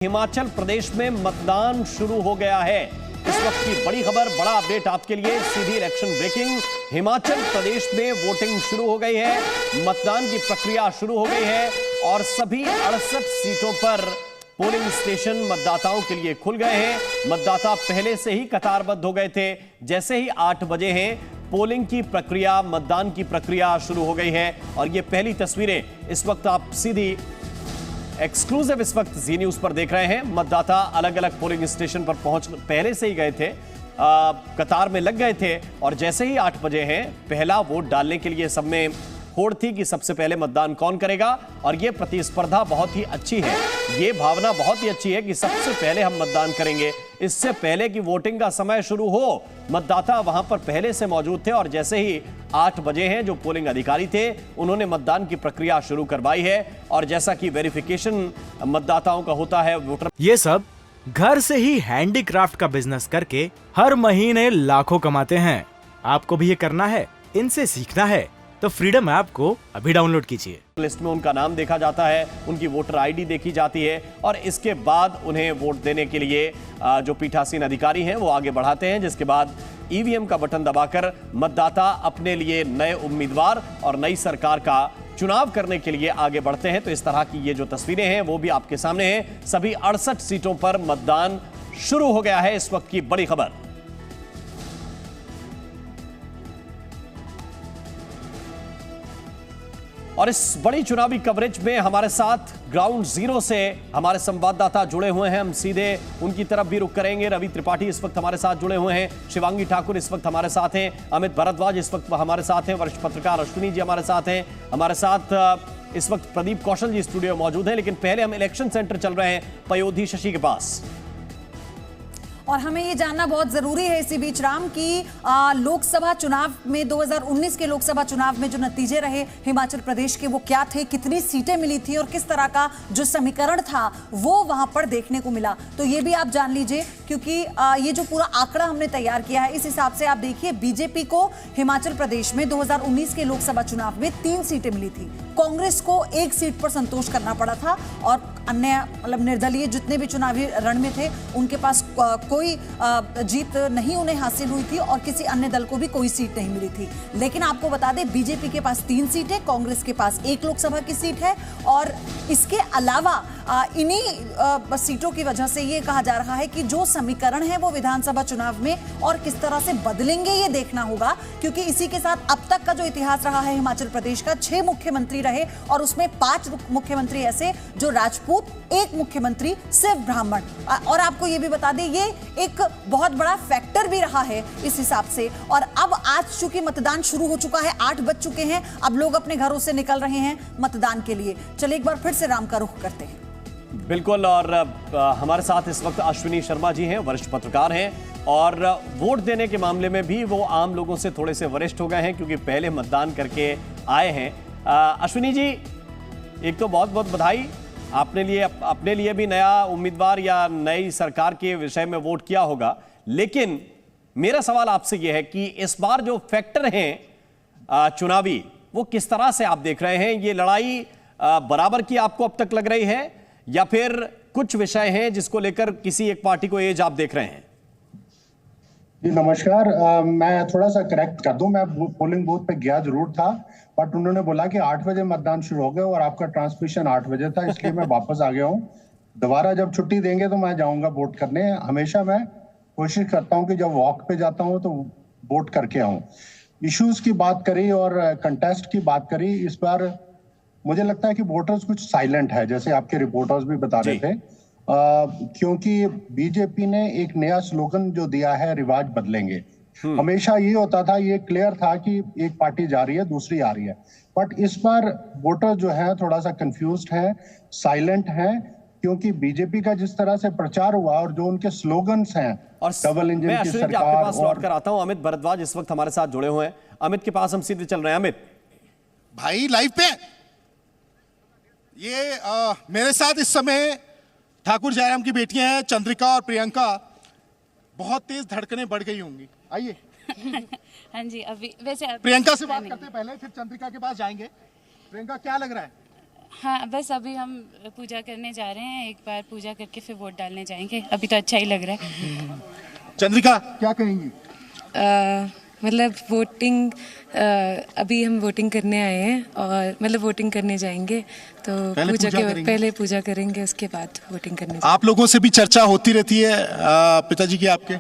हिमाचल प्रदेश में मतदान शुरू हो गया है। इस वक्त की बड़ी खबर, बड़ा अपडेट आपके लिए, सीधी इलेक्शन ब्रेकिंग। हिमाचल प्रदेश में वोटिंग शुरू हो गई है, मतदान की प्रक्रिया शुरू हो गई है और सभी 68 सीटों पर पोलिंग स्टेशन मतदाताओं के लिए खुल गए हैं। मतदाता पहले से ही कतारबद्ध हो गए थे। जैसे ही 8 बजे हैं, पोलिंग की प्रक्रिया, मतदान की प्रक्रिया शुरू हो गई है और ये पहली तस्वीरें इस वक्त आप सीधी एक्सक्लूसिव इस वक्त जी न्यूज पर देख रहे हैं। मतदाता अलग अलग पोलिंग स्टेशन पर पहले से ही गए थे, कतार में लग गए थे और जैसे ही 8 बजे हैं, पहला वोट डालने के लिए सब में होड़ थी कि सबसे पहले मतदान कौन करेगा और यह प्रतिस्पर्धा बहुत ही अच्छी है। ये भावना बहुत ही अच्छी है कि सबसे पहले हम मतदान करेंगे। इससे पहले कि वोटिंग का समय शुरू हो, मतदाता वहां पर पहले से मौजूद थे और जैसे ही 8 बजे हैं, जो पोलिंग अधिकारी थे उन्होंने मतदान की प्रक्रिया शुरू करवाई है और जैसा कि वेरिफिकेशन मतदाताओं का होता है, वोटर ये सब घर से ही हैंडीक्राफ्ट का बिजनेस करके हर महीने लाखों कमाते हैं। आपको भी ये करना है, इनसे सीखना है तो फ्रीडम ऐप को अभी डाउनलोड कीजिए। लिस्ट में उनका नाम देखा जाता है, उनकी वोटर आईडी देखी जाती है और इसके बाद उन्हें वोट देने के लिए जो पीठासीन अधिकारी हैं वो आगे बढ़ाते हैं, जिसके बाद ईवीएम का बटन दबाकर मतदाता अपने लिए नए उम्मीदवार और नई सरकार का चुनाव करने के लिए आगे बढ़ते हैं। तो इस तरह की ये जो तस्वीरें हैं वो भी आपके सामने हैं। सभी 68 सीटों पर मतदान शुरू हो गया है। इस वक्त की बड़ी खबर। और इस बड़ी चुनावी कवरेज में हमारे साथ ग्राउंड जीरो से हमारे संवाददाता जुड़े हुए हैं। हम सीधे उनकी तरफ भी रुख करेंगे। रवि त्रिपाठी इस वक्त हमारे साथ जुड़े हुए हैं, शिवांगी ठाकुर इस वक्त हमारे साथ हैं, अमित भारद्वाज इस वक्त हमारे साथ हैं, वरिष्ठ पत्रकार अश्विनी जी हमारे साथ हैं, हमारे साथ इस वक्त प्रदीप कौशल जी स्टूडियो में मौजूद हैं। लेकिन पहले हम इलेक्शन सेंटर चल रहे हैं पयोधी शशि के पास और हमें ये जानना बहुत जरूरी है इसी बीच राम की लोकसभा चुनाव में 2019 के लोकसभा चुनाव में जो नतीजे रहे हिमाचल प्रदेश के, वो क्या थे, कितनी सीटें मिली थी और किस तरह का जो समीकरण था वो वहां पर देखने को मिला। तो ये भी आप जान लीजिए, क्योंकि ये जो पूरा आंकड़ा हमने तैयार किया है, इस हिसाब से आप देखिए, बीजेपी को हिमाचल प्रदेश में 2019 के लोकसभा चुनाव में 3 सीटें मिली थी, कांग्रेस को 1 सीट पर संतोष करना पड़ा था और अन्य मतलब निर्दलीय जितने भी चुनावी रण में थे उनके पास कोई जीत नहीं उन्हें हासिल हुई थी और किसी अन्य दल को भी कोई सीट नहीं मिली थी। लेकिन आपको बता दें, बीजेपी के पास 3 सीटें, कांग्रेस के पास 1 लोकसभा की सीट है और इसके अलावा इन्हीं सीटों की वजह से ये कहा जा रहा है कि जो समीकरण है वो विधानसभा चुनाव में और किस तरह से बदलेंगे ये देखना होगा, क्योंकि इसी के साथ अब तक का जो इतिहास रहा है हिमाचल प्रदेश का, 6 मुख्यमंत्री रहे और उसमें 5 मुख्यमंत्री ऐसे जो राजपूत, 1 मुख्यमंत्री सिर्फ ब्राह्मण। और आपको ये भी बता दें, ये एक बहुत बड़ा फैक्टर भी रहा है इस हिसाब से। और अब आज चूंकि मतदान शुरू हो चुका है, 8 बज चुके हैं, अब लोग अपने घरों से निकल रहे हैं मतदान के लिए। चलिए एक बार फिर से राम का रुख करते हैं। बिल्कुल, और हमारे साथ इस वक्त अश्विनी शर्मा जी हैं, वरिष्ठ पत्रकार हैं और वोट देने के मामले में भी वो आम लोगों से थोड़े से वरिष्ठ हो गए हैं क्योंकि पहले मतदान करके आए हैं। अश्विनी जी, एक तो बहुत बहुत बधाई, आपने अपने लिए भी नया उम्मीदवार या नई सरकार के विषय में वोट किया होगा। लेकिन मेरा सवाल आपसे यह है कि इस बार जो फैक्टर हैं चुनावी, वो किस तरह से आप देख रहे हैं? ये लड़ाई बराबर की आपको अब तक लग रही है या फिर कुछ विषय हैं जिसको लेकर किसी एक पार्टी को एज आप देख रहे हैं? जी नमस्कार। मैं थोड़ा सा करेक्ट कर दूं, मैं पोलिंग बूथ पे गया जरूर था, बट उन्होंने बोला कि 8 बजे मतदान शुरू हो गया और आपका ट्रांसमिशन 8 बजे था, इसलिए मैं वापस आ गया हूं। दोबारा जब छुट्टी देंगे तो मैं जाऊंगा वोट करने। हमेशा मैं कोशिश करता हूं कि जब वॉक पे जाता हूं तो वोट करके आऊं। इश्यूज की बात करी और कंटेस्ट की बात करी, इस बार मुझे लगता है कि वोटर्स कुछ साइलेंट है, जैसे आपके रिपोर्टर्स भी बता रहे थे, क्योंकि बीजेपी ने एक नया स्लोगन जो दिया है, रिवाज बदलेंगे। हमेशा ये होता था, ये क्लियर था कि एक पार्टी जा रही है, दूसरी आ रही है, बट इस बार वोटर जो है थोड़ा सा कंफ्यूज्ड है, साइलेंट है, क्योंकि बीजेपी का जिस तरह से प्रचार हुआ और जो उनके स्लोगन्स हैं, और डबल इंजन की सरकार। आपके पास लौट कर आता हूं, अमित भारद्वाज इस वक्त हमारे साथ जुड़े हुए हैं। अमित के पास हम सीधे चल रहे हैं। अमित भाई लाइव पे ये मेरे साथ इस समय ठाकुर जयराम की बेटियां हैं चंद्रिका और प्रियंका। बहुत तेज धड़कनें बढ़ गई होंगी, आइए। हाँ जी, अभी वैसे प्रियंका से बात करते हैं पहले, फिर चंद्रिका के पास जाएंगे। प्रियंका, क्या लग रहा है? हाँ, बस अभी हम पूजा करने जा रहे हैं, एक बार पूजा करके फिर वोट डालने जाएंगे। अभी तो अच्छा ही लग रहा है। चंद्रिका क्या कहेंगी? मतलब वोटिंग, अभी हम वोटिंग करने आए हैं और मतलब वोटिंग करने जाएंगे, तो पहले पूजा करेंगे, उसके बाद वोटिंग करने। आप लोगों से भी चर्चा होती रहती है पिताजी की आपके?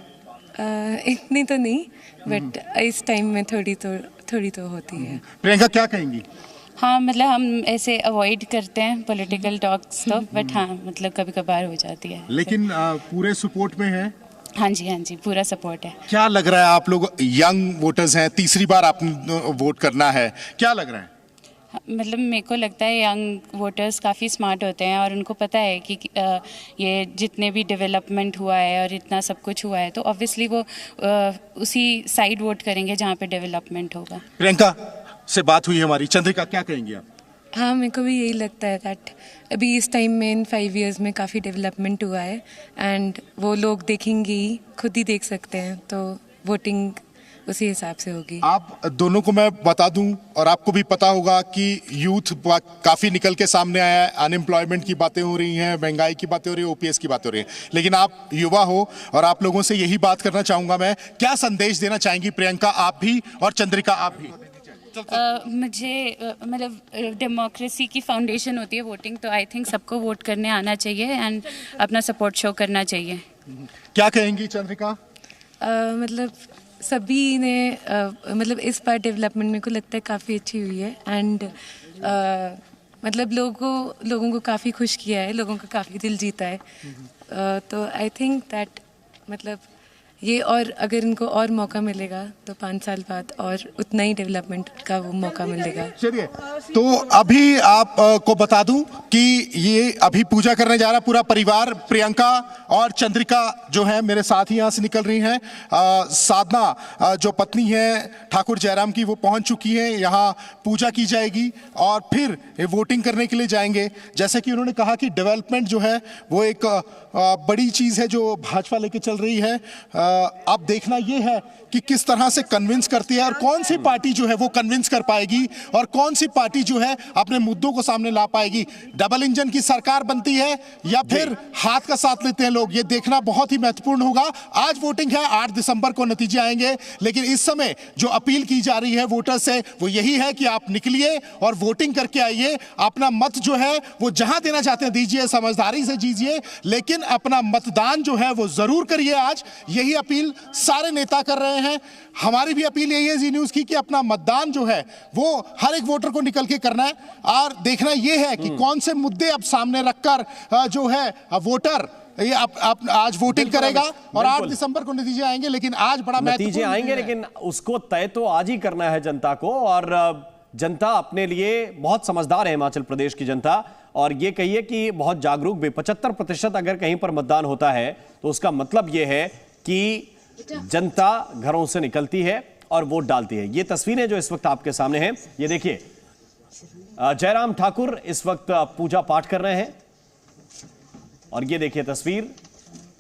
इतनी तो नहीं, बट इस टाइम में थोड़ी तो होती है। प्रियंका क्या कहेंगी? हाँ, मतलब हम ऐसे अवॉइड करते हैं पॉलिटिकल टॉक्स तो, बट हाँ मतलब कभी कभार हो जाती है। लेकिन पूरे सपोर्ट में है? हाँ जी, पूरा सपोर्ट है। क्या लग रहा है, आप लोग यंग वोटर्स हैं, तीसरी बार आपने वोट करना है, क्या लग रहा है? मतलब मेरे को लगता है यंग वोटर्स काफ़ी स्मार्ट होते हैं और उनको पता है कि ये जितने भी डेवलपमेंट हुआ है और इतना सब कुछ हुआ है, तो ऑब्वियसली वो उसी साइड वोट करेंगे जहाँ पे डेवलपमेंट होगा। प्रियंका से बात हुई हमारी, चंद्रिका क्या कहेंगी आप? हाँ, मेरे को भी यही लगता है दैट अभी इस टाइम में इन 5 इयर्स में काफ़ी डेवलपमेंट हुआ है एंड वो लोग देखेंगे ही, खुद ही देख सकते हैं, तो वोटिंग उसी हिसाब से होगी। आप दोनों को मैं बता दूं, और आपको भी पता होगा कि यूथ काफी निकल के सामने आया है, अनएम्प्लॉयमेंट की बातें हो रही हैं, महंगाई की बातें हो रही है, ओपीएस की बातें हो रही हैं, लेकिन आप युवा हो और आप लोगों से यही बात करना चाहूंगा मैं, क्या संदेश देना चाहेंगी प्रियंका आप भी और चंद्रिका आप भी? मुझे मतलब डेमोक्रेसी की फाउंडेशन होती है वोटिंग, तो आई थिंक सबको वोट करने आना चाहिए एंड अपना सपोर्ट शो करना चाहिए। क्या कहेंगी चंद्रिका? मतलब सभी ने मतलब इस बार डेवलपमेंट मेरे को लगता है काफ़ी अच्छी हुई है एंड मतलब लोगों को काफ़ी खुश किया है, लोगों का काफ़ी दिल जीता है, तो आई थिंक दैट मतलब ये, और अगर इनको और मौका मिलेगा तो 5 साल बाद और उतना ही डेवलपमेंट का वो मौका मिलेगा। चलिए, तो अभी आप को बता दूं कि ये अभी पूजा करने जा रहा पूरा परिवार। प्रियंका और चंद्रिका जो है मेरे साथ ही यहाँ से निकल रही हैं। साधना जो पत्नी है ठाकुर जयराम की, वो पहुंच चुकी है, यहाँ पूजा की जाएगी और फिर वोटिंग करने के लिए जाएंगे। जैसे कि उन्होंने कहा कि डेवलपमेंट जो है वो एक बड़ी चीज है जो भाजपा लेके चल रही है। अब देखना यह है कि किस तरह से कन्विंस करती है और कौन सी पार्टी जो है वो कन्विंस कर पाएगी और कौन सी पार्टी जो है अपने मुद्दों को सामने ला पाएगी। डबल इंजन की सरकार बनती है या फिर हाथ का साथ लेते हैं लोग, ये देखना बहुत ही महत्वपूर्ण होगा। आज वोटिंग है, 8 दिसंबर को नतीजे आएंगे, लेकिन इस समय जो अपील की जा रही है वोटर्स से वो यही है कि आप निकलिए और वोटिंग करके आइए। अपना मत जो है वो जहां देना चाहते हैं दीजिए, समझदारी से दीजिए, लेकिन अपना मतदान जो है वो जरूर करिए। आज यही अपील सारे नेता कर रहे हैं, हमारी भी अपील यही है जी न्यूज़ की कि अपना मतदान जो है वो हर एक वोटर को निकल के करना है और देखना यह है कि कौन से मुद्दे अब सामने रखकर जो है वोटर ये आप आज वोटिंग करेगा और 8 दिसंबर को नतीजे आएंगे। लेकिन आज बड़ा नतीजे आएंगे, लेकिन उसको तय तो आज ही करना है जनता को, और जनता अपने लिए बहुत समझदार है हिमाचल प्रदेश की जनता, और ये कहिए कि बहुत जागरूक भी। 75% अगर कहीं पर मतदान होता है तो उसका मतलब ये है कि जनता घरों से निकलती है और वोट डालती है। ये तस्वीरें जो इस वक्त आपके सामने हैं, ये देखिए जयराम ठाकुर इस वक्त पूजा पाठ कर रहे हैं और ये देखिए तस्वीर,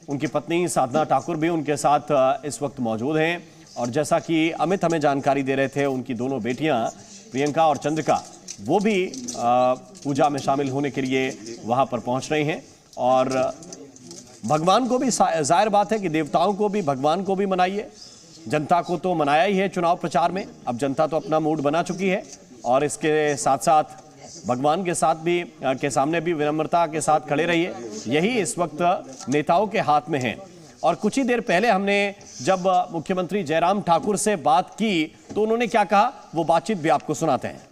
उनकी पत्नी साधना ठाकुर भी उनके साथ इस वक्त मौजूद हैं। और जैसा कि अमित हमें जानकारी दे रहे थे, उनकी दोनों बेटियां प्रियंका और चंद्रिका वो भी पूजा में शामिल होने के लिए वहां पर पहुंच रही हैं। और भगवान को भी, जाहिर बात है कि देवताओं को भी भगवान को भी मनाइए, जनता को तो मनाया ही है चुनाव प्रचार में। अब जनता तो अपना मूड बना चुकी है और इसके साथ साथ भगवान के साथ भी के सामने भी विनम्रता के साथ खड़े रहिए, यही इस वक्त नेताओं के हाथ में है। और कुछ ही देर पहले हमने जब मुख्यमंत्री जयराम ठाकुर से बात की तो उन्होंने क्या कहा, वो बातचीत भी आपको सुनाते हैं।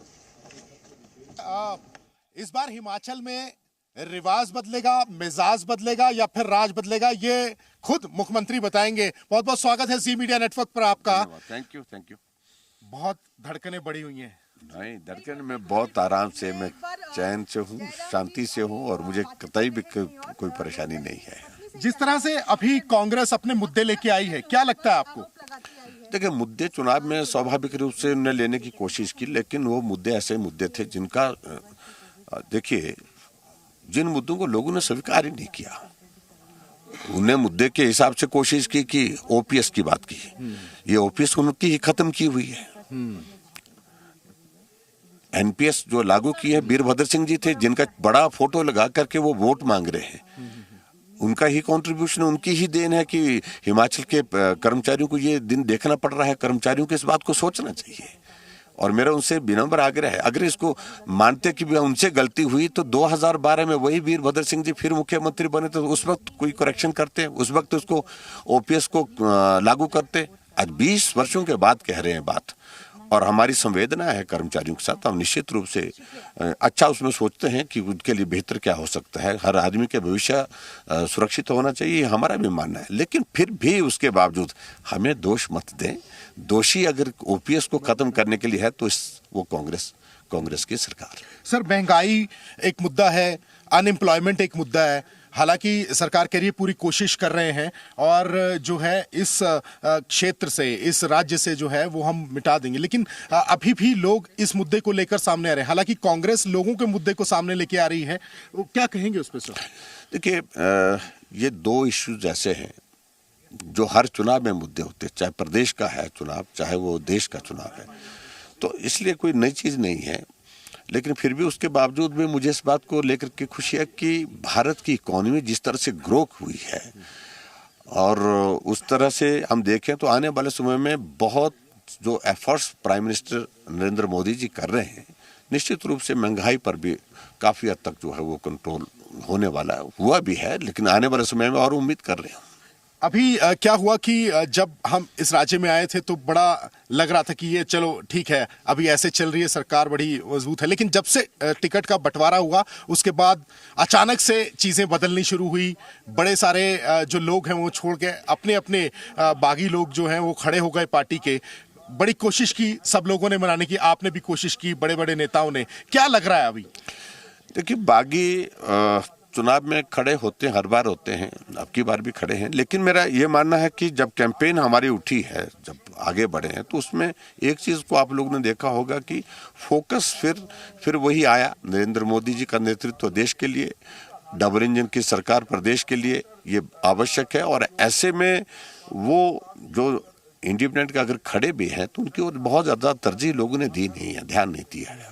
इस बार हिमाचल में रिवाज बदलेगा, मिजाज बदलेगा या फिर राज बदलेगा, ये खुद मुख्यमंत्री बताएंगे। बहुत बहुत स्वागत है जी मीडिया नेटवर्क पर आपका। Thank you. बहुत धड़कनें बढ़ी हुई हैं। नहीं, धड़कन में बहुत आराम से, मैं चैन से हूँ, शांति से हूँ और मुझे कतई भी कोई परेशानी नहीं है। जिस तरह से अभी कांग्रेस अपने मुद्दे लेके आई है, क्या लगता है आपको? देखिए, मुद्दे चुनाव में स्वाभाविक रूप से उन्हें लेने की कोशिश की, लेकिन वो मुद्दे ऐसे मुद्दे थे जिनका, देखिए, जिन मुद्दों को लोगों ने स्वीकार ही नहीं किया, उन्हें मुद्दे के हिसाब से कोशिश की कि ओपीएस की बात की, ये ओपीएस उनकी ही खत्म की हुई है। एनपीएस जो लागू की है वीरभद्र सिंह जी थे, जिनका बड़ा फोटो लगा करके वो वोट मांग रहे हैं। उनका ही कंट्रीब्यूशन, उनकी ही देन है कि हिमाचल के कर्मचारियों को ये दिन देखना पड़ रहा है। कर्मचारियों को इस बात को सोचना चाहिए। और मेरा उनसे विनम्र आग्रह है, अगर इसको मानते कि उनसे गलती हुई तो 2012 में वही वीरभद्र सिंह जी फिर मुख्यमंत्री बने तो उस वक्त कोई करेक्शन करते, उस वक्त उसको ओपीएस को लागू करते। आज 20 वर्षों के बाद कह रहे हैं बात, और हमारी संवेदना है कर्मचारियों के साथ। हम निश्चित रूप से अच्छा उसमें सोचते हैं कि उनके लिए बेहतर क्या हो सकता है। हर आदमी के भविष्य सुरक्षित होना चाहिए, हमारा भी मानना है। लेकिन फिर भी उसके बावजूद हमें दोष मत दें। दोषी अगर ओपीएस को खत्म करने के लिए है तो वो कांग्रेस की सरकार। सर, महंगाई एक मुद्दा है, अनएम्प्लॉयमेंट एक मुद्दा है। हालांकि सरकार के लिए पूरी कोशिश कर रहे हैं और जो है इस क्षेत्र से, इस राज्य से जो है वो हम मिटा देंगे, लेकिन अभी भी लोग इस मुद्दे को लेकर सामने आ रहे हैं। हालांकि कांग्रेस लोगों के मुद्दे को सामने लेके आ रही है, वो क्या कहेंगे उस पर सर? देखिए, ये दो इश्यूज ऐसे हैं जो हर चुनाव में मुद्दे होते हैं, चाहे प्रदेश का है चुनाव, चाहे वो देश का चुनाव है। तो इसलिए कोई नई चीज नहीं है, लेकिन फिर भी उसके बावजूद भी मुझे इस बात को लेकर के खुशी है कि भारत की इकोनॉमी जिस तरह से ग्रो हुई है और उस तरह से हम देखें तो आने वाले समय में बहुत जो efforts prime minister Narendra Modi ji कर रहे हैं, निश्चित रूप से महंगाई पर भी काफी हद तक जो है वो कंट्रोल होने वाला हुआ भी है, लेकिन आने वाले समय में और उम्मीद कर रहे हैं। अभी क्या हुआ कि जब हम इस राज्य में आए थे तो बड़ा लग रहा था कि ये चलो ठीक है, अभी ऐसे चल रही है सरकार, बड़ी मजबूत है। लेकिन जब से टिकट का बंटवारा हुआ उसके बाद अचानक से चीजें बदलनी शुरू हुई। बड़े सारे जो लोग हैं वो छोड़ के अपने अपने बागी लोग जो हैं वो खड़े हो गए पार्टी के। बड़ी कोशिश की सब लोगों ने मनाने की, आपने भी कोशिश की, बड़े बड़े नेताओं ने। क्या लग रहा है अभी? देखिए, बागी चुनाव में खड़े होते हैं, हर बार होते हैं, अब की बार भी खड़े हैं। लेकिन मेरा ये मानना है कि जब कैंपेन हमारी उठी है, जब आगे बढ़े हैं, तो उसमें एक चीज को आप लोगों ने देखा होगा कि फोकस फिर वही आया। नरेंद्र मोदी जी का नेतृत्व देश के लिए, डबल इंजन की सरकार प्रदेश के लिए ये आवश्यक है। और ऐसे में वो जो इंडिपेंडेंट का अगर खड़े भी हैं तो उनकी ओर बहुत ज्यादा तरजीह लोगों ने दी नहीं है, ध्यान नहीं दिया है।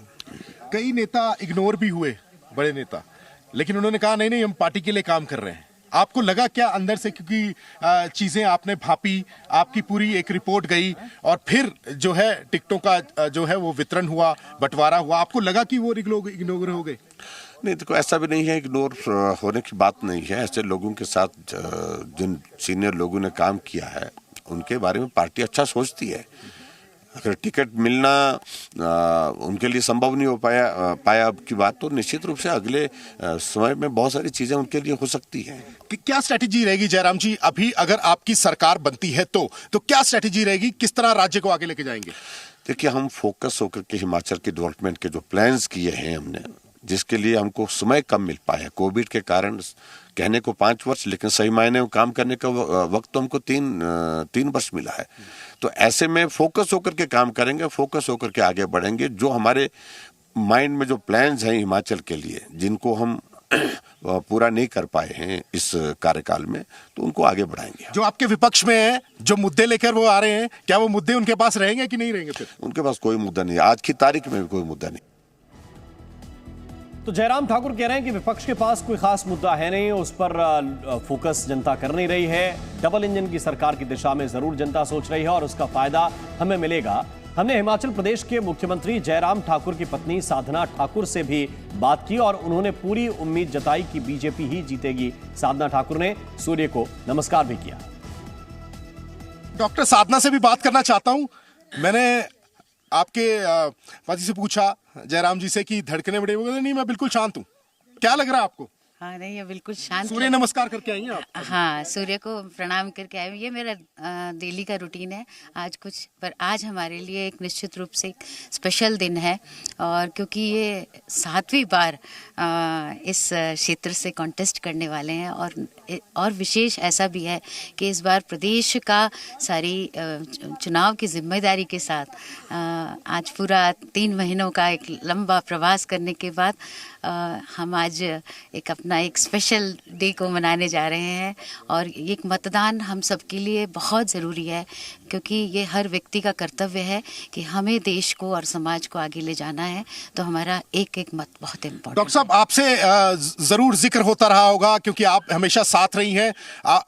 कई नेता इग्नोर भी हुए, बड़े नेता, लेकिन उन्होंने कहा नहीं हम पार्टी के लिए काम कर रहे हैं। आपको लगा क्या अंदर से, क्योंकि चीजें आपने भापी, आपकी पूरी एक रिपोर्ट गई और फिर जो है टिकटों का जो है वो वितरण हुआ, बंटवारा हुआ, आपको लगा कि वो लोग इग्नोर हो गए? नहीं, देखो ऐसा भी नहीं है, इग्नोर होने की बात नहीं है। ऐसे लोगों के साथ जिन सीनियर लोगों ने काम किया है उनके बारे में पार्टी अच्छा सोचती है। अगर टिकट मिलना उनके लिए संभव नहीं हो पाया अब की बात, तो निश्चित रूप से अगले समय में बहुत सारी चीजें उनके लिए हो सकती हैं। क्या स्ट्रेटेजी रहेगी जयराम जी, अभी अगर आपकी सरकार बनती है तो क्या स्ट्रेटेजी रहेगी? किस तरह राज्य को आगे लेके जाएंगे? देखिए, हम फोकस होकर के हिमाचल के डेवलपमेंट के जो प्लान्स किए हैं हमने, जिसके लिए हमको समय कम मिल पाया कोविड के कारण, कहने को 5 वर्ष लेकिन सही मायने में काम करने का वक्त तो हमको 3 वर्ष मिला है। तो ऐसे में फोकस होकर के काम करेंगे, फोकस होकर के आगे बढ़ेंगे। जो हमारे माइंड में जो प्लान्स हैं हिमाचल के लिए, जिनको हम पूरा नहीं कर पाए हैं इस कार्यकाल में, तो उनको आगे बढ़ाएंगे। जो आपके विपक्ष में है, जो मुद्दे लेकर वो आ रहे हैं, क्या वो मुद्दे उनके पास रहेंगे कि नहीं रहेंगे? फिर उनके पास कोई मुद्दा नहीं, आज की तारीख में भी कोई मुद्दा नहीं। तो जयराम ठाकुर कह रहे हैं कि विपक्ष के पास कोई खास मुद्दा है नहीं, उस पर फोकस जनता कर नहीं रही है। डबल इंजन की सरकार की दिशा में जरूर जनता सोच रही है और उसका फायदा हमें मिलेगा। हमने हिमाचल प्रदेश के मुख्यमंत्री जयराम ठाकुर की पत्नी साधना ठाकुर से भी बात की और उन्होंने पूरी उम्मीद जताई कि बीजेपी ही जीतेगी। साधना ठाकुर ने सूर्य को नमस्कार भी किया। डॉक्टर साधना से भी बात करना चाहता हूं। मैंने आपके पति से पूछा, जयराम जी से, कि धड़कने बड़े, बोले नहीं मैं बिल्कुल शांत हूं। क्या लग रहा है आपको? हाँ, नहीं, ये बिल्कुल शांत। सूर्य नमस्कार करके आई हैं आप? हाँ, सूर्य को प्रणाम करके आई हूँ। ये मेरा डेली का रूटीन है। आज हमारे लिए एक निश्चित रूप से एक स्पेशल दिन है, और क्योंकि ये 7वीं बार इस क्षेत्र से कॉन्टेस्ट करने वाले हैं और और विशेष ऐसा भी है कि इस बार प्रदेश का सारी चुनाव की जिम्मेदारी के साथ आज पूरा 3 महीनों का एक लंबा प्रवास करने के बाद हम आज एक अपना एक स्पेशल डे को मनाने जा रहे हैं। और एक मतदान हम सबके लिए बहुत ज़रूरी है, क्योंकि ये हर व्यक्ति का कर्तव्य है कि हमें देश को और समाज को आगे ले जाना है, तो हमारा एक एक मत बहुत इम्पोर्टेंट। डॉक्टर साहब, आपसे ज़रूर जिक्र होता रहा होगा क्योंकि आप हमेशा साथ रही हैं।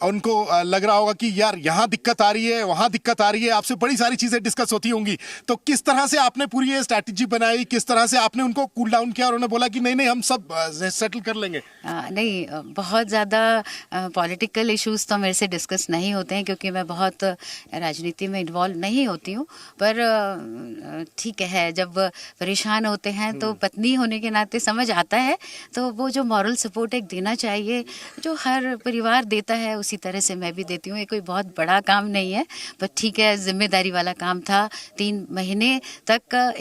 उनको लग रहा होगा कि यार यहाँ दिक्कत आ रही है, वहाँ दिक्कत आ रही है, आपसे बड़ी सारी चीज़ें डिस्कस होती होंगी। तो किस तरह से आपने पूरी ये स्ट्रैटेजी बनाई, किस तरह से आपने उनको कूल डाउन किया और उन्होंने बोला कि नहीं नहीं हम सब सेटल कर लेंगे? नहीं, बहुत ज़्यादा पॉलिटिकल इश्यूज तो मेरे से डिस्कस नहीं होते हैं, क्योंकि मैं बहुत राजनीति में इन्वॉल्व नहीं होती हूँ। पर ठीक है, जब परेशान होते हैं तो पत्नी होने के नाते समझ आता है, तो वो जो मॉरल सपोर्ट एक देना चाहिए, जो हर परिवार देता है, उसी तरह से मैं भी देती हूँ। ये कोई बहुत बड़ा काम नहीं है, पर ठीक है, जिम्मेदारी वाला काम था। 3 महीने तक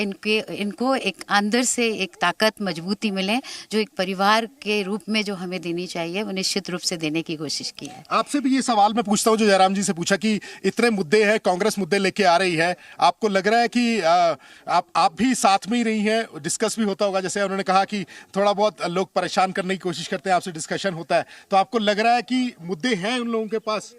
इनको एक अंदर से एक ताकत, मजबूती मिले, जो एक परिवार के रूप में जो हमें देनी चाहिए, वो निश्चित रूप से देने की कोशिश की है। आपसे भी ये सवाल मैं पूछता हूँ जो जयराम जी से पूछा कि इतने मुद्दे हैं, कांग्रेस मुद्दे लेके आ रही है, आपको लग रहा है कि आप भी साथ में ही रही हैं, डिस्कस भी होता होगा? जैसे उन्होंने कहा कि थोड़ा बहुत लोग परेशान करने की कोशिश करते हैं, आपसे डिस्कशन होता है, तो आपको लग रहा है कि मुद्दे हैं उन लोगों के पास?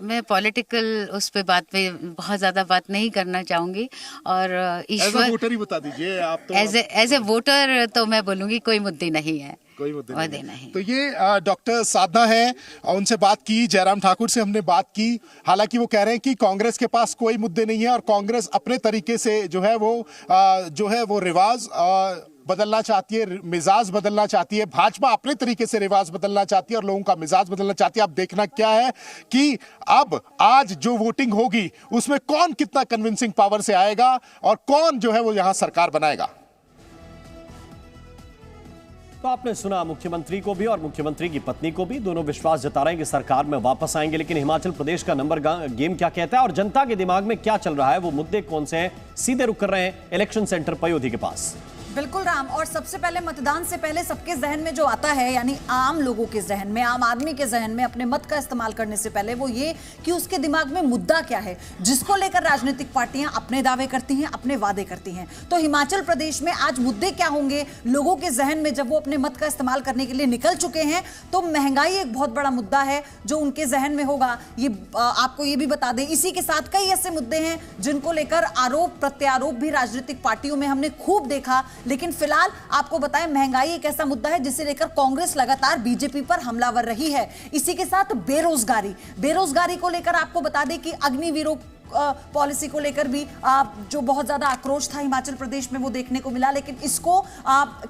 मैं पॉलिटिकल उस पे बात पे बहुत ज़्यादा बात नहीं करना चाहूँगी। और ईश्वर, वोटर ही बता दीजिए आप तो। एज ए वोटर तो मैं बोलूँगी कोई मुद्दे नहीं है, कोई मुद्दे नहीं। तो ये डॉक्टर साधना है, उनसे बात की। जयराम ठाकुर से हमने बात की, हालांकि वो कह रहे हैं कि कांग्रेस के पास कोई मुद्दे नहीं है और कांग्रेस अपने तरीके से जो है वो रिवाज बदलना चाहती है, मिजाज बदलना चाहती है। भाजपा अपने तरीके से रिवाज बदलना चाहती है और लोगों का मिजाज बदलना चाहती है। अब देखना क्या है कि अब आज जो वोटिंग होगी उसमें कौन कितना कन्विंसिंग पावर से आएगा और कौन जो है वो यहां सरकार बनाएगा। तो आपने सुना मुख्यमंत्री को भी और मुख्यमंत्री की पत्नी को भी, दोनों विश्वास जता रहे हैं कि सरकार में वापस आएंगे। लेकिन हिमाचल प्रदेश का नंबर गेम क्या कहता है और जनता के दिमाग में क्या चल रहा है, वो मुद्दे कौन से हैं, सीधे रुक कर रहे हैं इलेक्शन सेंटर पयोधी के पास। बिल्कुल राम, और सबसे पहले मतदान से पहले सबके जहन में जो आता है, यानी आम लोगों के जहन में, आम आदमी के जहन में अपने मत का इस्तेमाल करने से पहले, वो ये कि उसके दिमाग में मुद्दा क्या है, जिसको लेकर राजनीतिक पार्टियां अपने दावे करती हैं, अपने वादे करती हैं। तो हिमाचल प्रदेश में आज मुद्दे क्या होंगे लोगों के जहन में जब वो अपने मत का इस्तेमाल करने के लिए निकल चुके हैं? तो महंगाई एक बहुत बड़ा मुद्दा है जो उनके जहन में होगा। ये आपको ये भी बता दें, इसी के साथ कई ऐसे मुद्दे हैं जिनको लेकर आरोप प्रत्यारोप भी राजनीतिक पार्टियों में हमने खूब देखा। लेकिन फिलहाल आपको बताएं, महंगाई एक ऐसा मुद्दा है जिसे लेकर कांग्रेस लगातार बीजेपी पर हमलावर रही है। इसी के साथ बेरोजगारी को लेकर आपको बता दें कि अग्निवीरों पॉलिसी को लेकर भी जो बहुत ज्यादा आक्रोश था हिमाचल प्रदेश में वो देखने को मिला। लेकिन इसको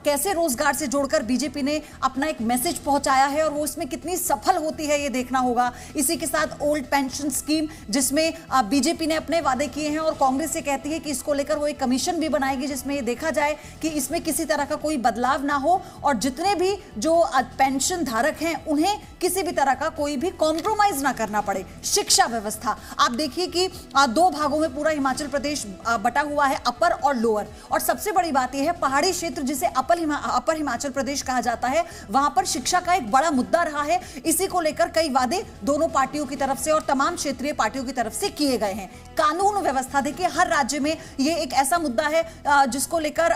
कैसे रोजगार से जोड़कर बीजेपी ने अपना एक मैसेज पहुंचाया है और वो इसमें कितनी सफल होती है ये देखना होगा। इसी के साथ ओल्ड पेंशन स्कीम, जिसमें बीजेपी ने अपने वादे किए हैं और कांग्रेस से कहती है कि इसको लेकर वो एक कमीशन भी बनाएगी जिसमें ये देखा जाए कि इसमें किसी तरह का कोई बदलाव ना हो और जितने भी जो पेंशन धारक हैं उन्हें किसी भी तरह का कोई भी कॉम्प्रोमाइज ना करना पड़े। शिक्षा व्यवस्था, आप देखिए कि 2 भागों में पूरा हिमाचल प्रदेश बटा हुआ है, अपर और लोअर। और सबसे बड़ी बात यह है, पहाड़ी क्षेत्र जिसे अपर हिमाचल प्रदेश कहा जाता है, वहां पर शिक्षा का एक बड़ा मुद्दा रहा है। इसी को लेकर कई वादे दोनों पार्टियों की तरफ से और तमाम क्षेत्रीय पार्टियों की तरफ से किए गए हैं। कानून व्यवस्था, देखिए हर राज्य में यह एक ऐसा मुद्दा है जिसको लेकर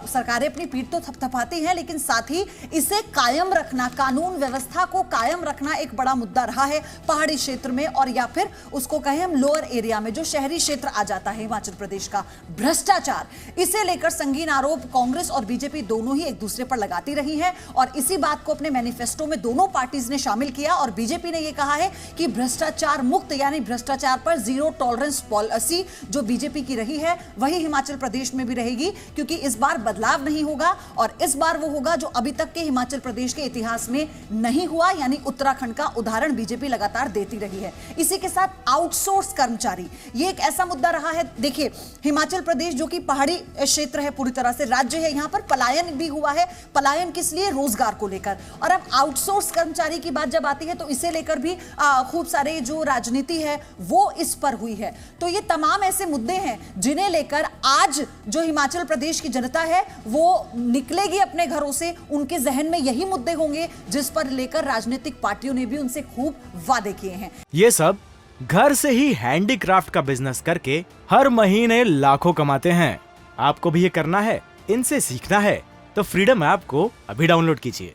सरकारें अपनी पीठ तो थपथपाती हैं, लेकिन साथ ही इसे कायम रखना, कानून व्यवस्था को कायम रखना एक बड़ा मुद्दा रहा है पहाड़ी क्षेत्र में। और या फिर उसको कहें हम लोअर एरिया में, जो शहरी क्षेत्र आ जाता है हिमाचल प्रदेश का। भ्रष्टाचार, इसे लेकर संगीन आरोप कांग्रेस और बीजेपी दोनों ही एक दूसरे पर लगाती रही हैं और इसी बात को अपने मैनिफेस्टो में दोनों पार्टीज ने शामिल किया। और बीजेपी ने यह कहा है कि भ्रष्टाचार मुक्त, यानी भ्रष्टाचार पर जीरो टॉलरेंस पॉलिसी जो बीजेपी की रही है वही हिमाचल प्रदेश में भी रहेगी, क्योंकि इस बार बदलाव नहीं होगा और इस बार वो होगा जो अभी तक के हिमाचल प्रदेश के इतिहास में नहीं हुआ, यानी उत्तराखंड का उदाहरण बीजेपी लगातार देती रही है। इसी के साथ आउटसोर्स कर्मचारी, कर्मचारी, ये एक ऐसा मुद्दा रहा है। देखिए, हिमाचल प्रदेश जो कि पहाड़ी क्षेत्र है, पूरी तरह से राज्य है, यहां पर पलायन भी हुआ है। पलायन किस लिए? रोजगार को लेकर। और अब आउटसोर्स कर्मचारी की बात जब आती है तो इसे लेकर भी खूब सारे जो राजनीति है वो इस पर हुई है। तो ये तमाम ऐसे मुद्दे हैं जिन्हें लेकर आज जो हिमाचल प्रदेश की जनता है वो निकलेगी अपने घरों से। उनके जहन में यही मुद्दे होंगे जिस पर लेकर राजनीतिक पार्टियों ने भी उनसे खूब वादे किए हैं। ये सब घर से ही हैंडीक्राफ्ट का बिजनेस करके हर महीने लाखों कमाते हैं। आपको भी ये करना है, इनसे सीखना है तो फ्रीडम ऐप को अभी डाउनलोड कीजिए।